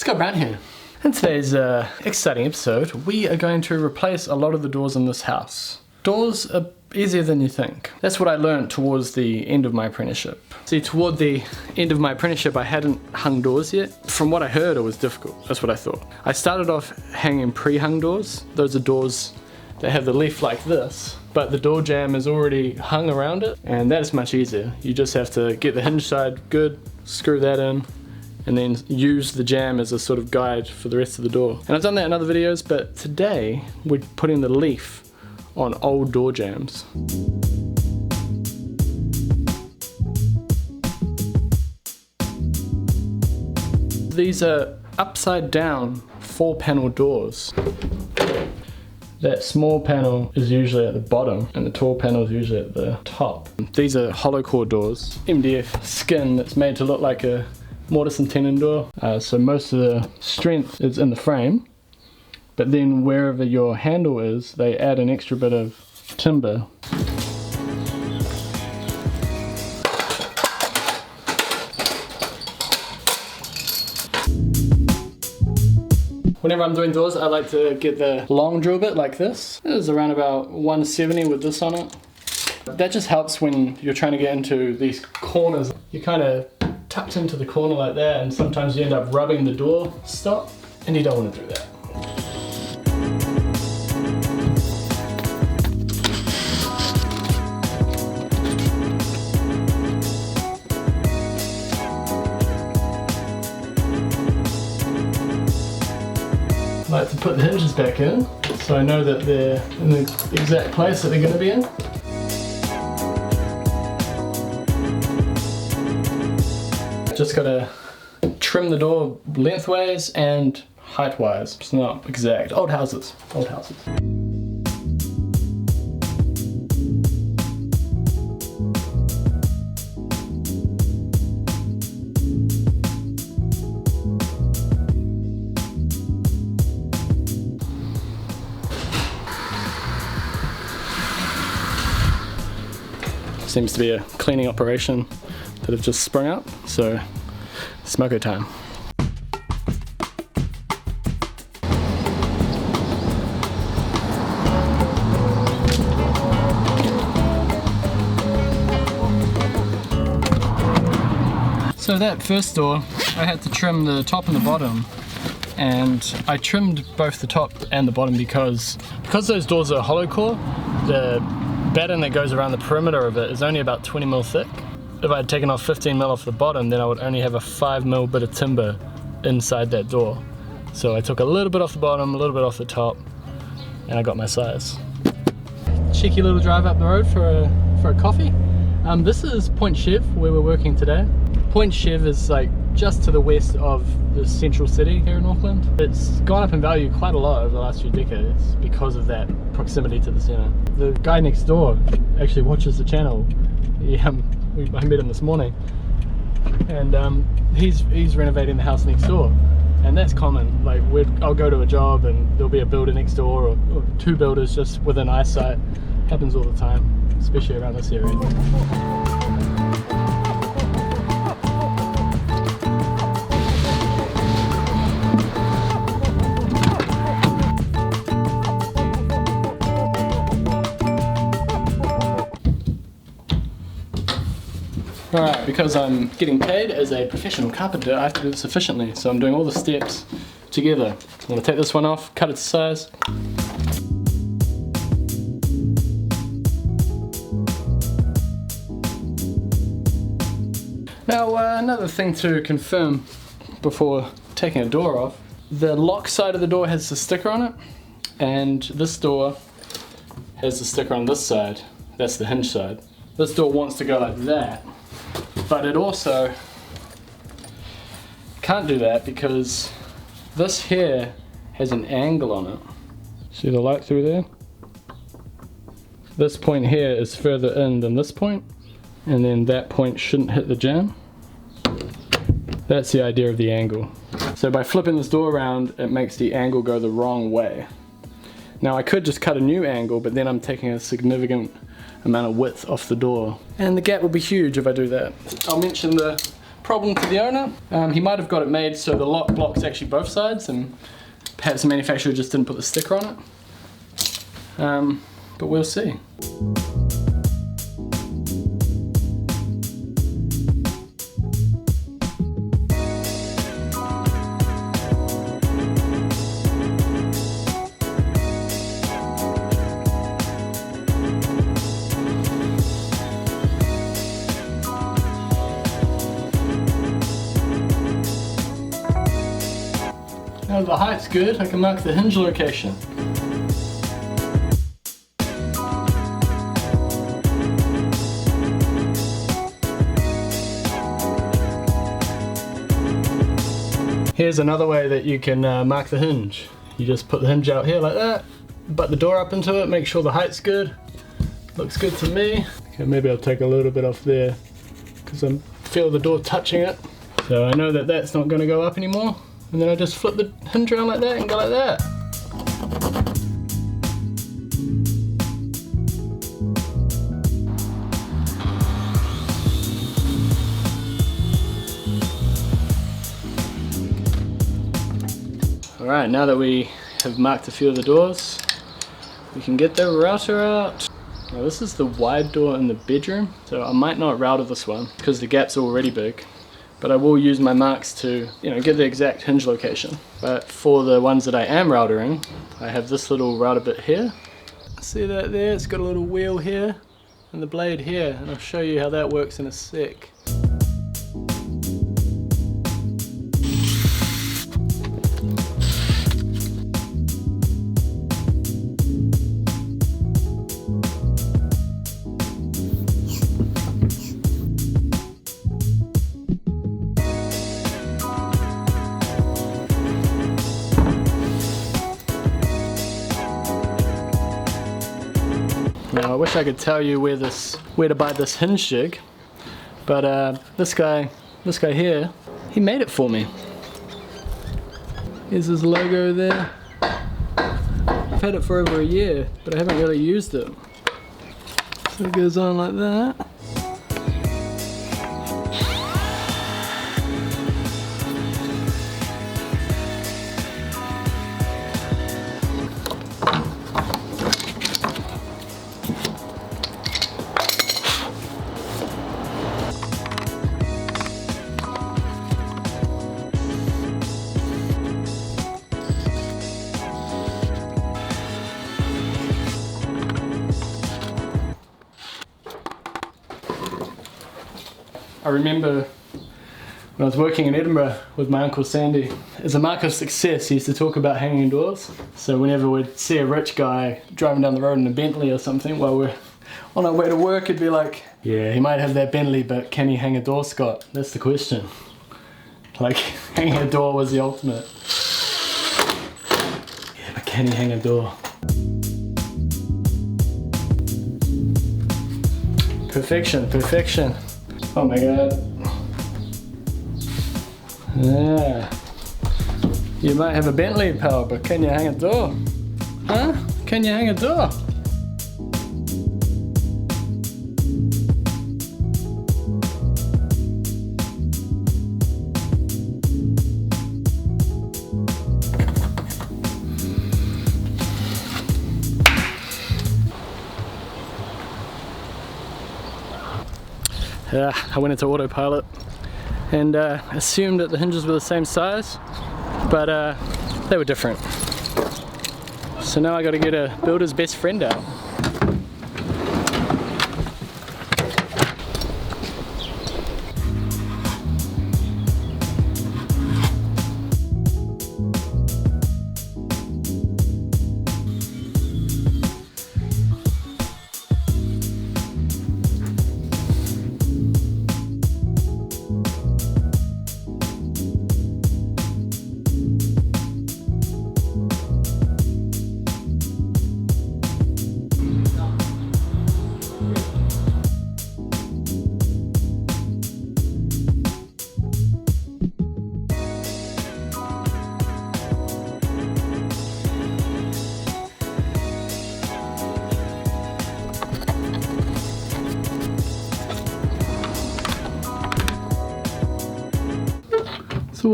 Scott Brown here. In today's exciting episode, we are going to replace a lot of the doors in this house. Doors are easier than you think. That's what I learned towards the end of my apprenticeship. See, toward the end of my apprenticeship, I hadn't hung doors yet. From what I heard, it was difficult. That's what I thought. I started off hanging pre-hung doors. Those are doors that have the leaf like this, but the door jamb is already hung around it, and that is much easier. You just have to get the hinge side good, screw that in, and then use the jamb as a sort of guide for the rest of the door. And I've done that in other videos, but today we're putting the leaf on old door jambs. These are upside down 4-panel doors. That small panel is usually at the bottom and the tall panel is usually at the top. These are hollow core doors, MDF skin that's made to look like a mortise and tenon door. So most of the strength is in the frame, but then wherever your handle is, they add an extra bit of timber. Whenever I'm doing doors, I like to get the long drill bit like this. It is around about 170 with this on it. That just helps when you're trying to get into these corners. You kind of tucked into the corner like that, and sometimes you end up rubbing the door stop, and you don't want to do that. I like to put the hinges back in, so I know that they're in the exact place that they're going to be in. Just got to trim the door lengthways and heightwise. It's not exact. Old houses. Old houses. Seems to be a cleaning operation that have just sprung up, so smoko time. So that first door, I had to trim the top and the bottom, and I trimmed both the top and the bottom because those doors are hollow core. The batten that goes around the perimeter of it is only about 20 mil thick. If I had taken off 15 mil off the bottom, then I would only have a 5 mil bit of timber inside that door. So I took a little bit off the bottom, a little bit off the top, and I got my size. Cheeky little drive up the road for a coffee. This is Point Chev, where we're working today. Point Chev is like just to the west of the central city here in Auckland. It's gone up in value quite a lot over the last few decades because of that proximity to the centre. The guy next door actually watches the channel. I met him this morning, and he's renovating the house next door, and that's common. Like I'll go to a job and there'll be a builder next door, or two builders just within eyesight. Happens all the time, especially around this area. Alright, because I'm getting paid as a professional carpenter, I have to do this efficiently, so I'm doing all the steps together. I'm going to take this one off, cut it to size. Now, another thing to confirm before taking a door off, the lock side of the door has the sticker on it, and this door has the sticker on this side. That's the hinge side. This door wants to go like that. But it also can't do that because this here has an angle on it. See the light through there? This point here is further in than this point, and then that point shouldn't hit the jamb. That's the idea of the angle. So by flipping this door around, it makes the angle go the wrong way. Now I could just cut a new angle, but then I'm taking a significant amount of width off the door, and the gap will be huge if I do that. I'll mention the problem to the owner. He might have got it made so the lock blocks actually both sides, and perhaps the manufacturer just didn't put the sticker on it. But we'll see. Now the height's good, I can mark the hinge location. Here's another way that you can mark the hinge. You just put the hinge out here like that, butt the door up into it, make sure the height's good. Looks good to me. Okay, maybe I'll take a little bit off there because I feel the door touching it. So I know that that's not going to go up anymore. And then I just flip the hinge around like that and go like that. Alright, now that we have marked a few of the doors, we can get the router out. Now this is the wide door in the bedroom, so I might not router this one because the gap's already big. But I will use my marks to, get the exact hinge location. But for the ones that I am routering, I have this little router bit here. See that there? It's got a little wheel here and the blade here, and I'll show you how that works in a sec. Now I wish I could tell you where to buy this hinge jig, but this guy here, he made it for me. Here's his logo there. I've had it for over a year, but I haven't really used it. So it goes on like that. I remember when I was working in Edinburgh with my Uncle Sandy, as a mark of success he used to talk about hanging doors. So whenever we'd see a rich guy driving down the road in a Bentley or something while we're on our way to work, it'd be like, yeah, he might have that Bentley, but can he hang a door, Scott? That's the question. Like, hanging a door was the ultimate. Yeah, but can he hang a door? Perfection, perfection. Oh my god. Yeah. You might have a Bentley, pal, but can you hang a door? Huh? Can you hang a door? I went into autopilot and assumed that the hinges were the same size, but they were different. So now I got to get a builder's best friend out.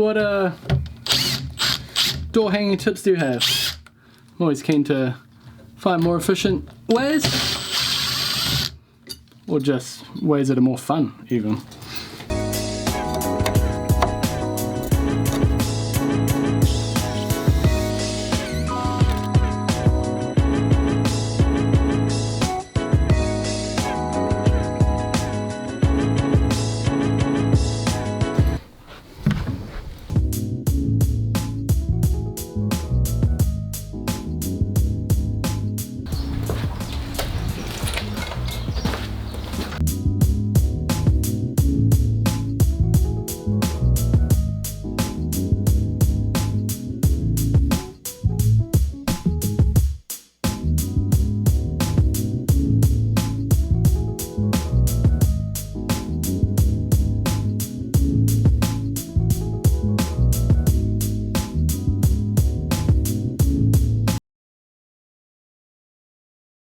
what door hanging tips do you have? I'm always keen to find more efficient ways, or just ways that are more fun even.